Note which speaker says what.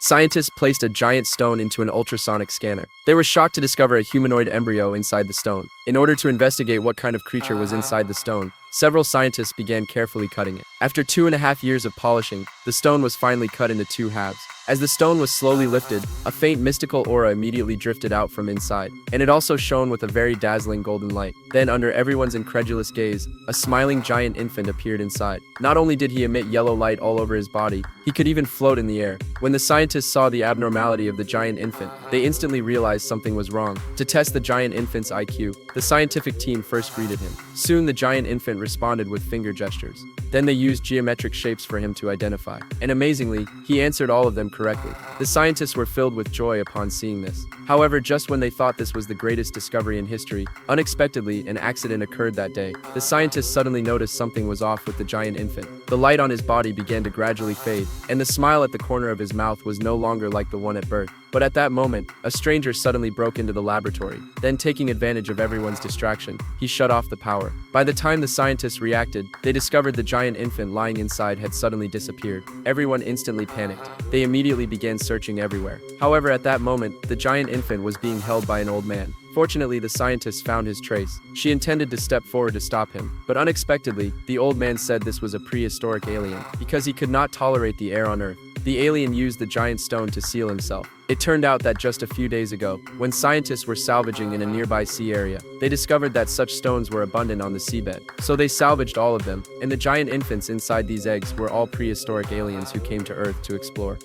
Speaker 1: Scientists placed a giant stone into an ultrasonic scanner. They were shocked to discover a humanoid embryo inside the stone. In order to investigate what kind of creature was inside the stone, several scientists began carefully cutting it. After 2.5 years of polishing, the stone was finally cut into two halves. As the stone was slowly lifted, a faint mystical aura immediately drifted out from inside, and it also shone with a very dazzling golden light. Then, under everyone's incredulous gaze, a smiling giant infant appeared inside. Not only did he emit yellow light all over his body, he could even float in the air. When the scientists saw the abnormality of the giant infant, they instantly realized something was wrong. To test the giant infant's IQ, the scientific team first greeted him. Soon, the giant infant responded with finger gestures. Then they used geometric shapes for him to identify. And amazingly, he answered all of them correctly. The scientists were filled with joy upon seeing this. However, just when they thought this was the greatest discovery in history, unexpectedly, an accident occurred that day. The scientists suddenly noticed something was off with the giant infant. The light on his body began to gradually fade, and the smile at the corner of his mouth was no longer like the one at birth. But at that moment, a stranger suddenly broke into the laboratory. Then, taking advantage of everyone's distraction, he shut off the power. By the time the scientists reacted, they discovered the giant infant lying inside had suddenly disappeared. Everyone instantly panicked. They immediately began searching everywhere. However, at that moment, the giant infant was being held by an old man. Fortunately, the scientists found his trace. She intended to step forward to stop him, but unexpectedly, the old man said this was a prehistoric alien, because he could not tolerate the air on Earth. The alien used the giant stone to seal himself. It turned out that just a few days ago, when scientists were salvaging in a nearby sea area, they discovered that such stones were abundant on the seabed. So they salvaged all of them, and the giant infants inside these eggs were all prehistoric aliens who came to Earth to explore.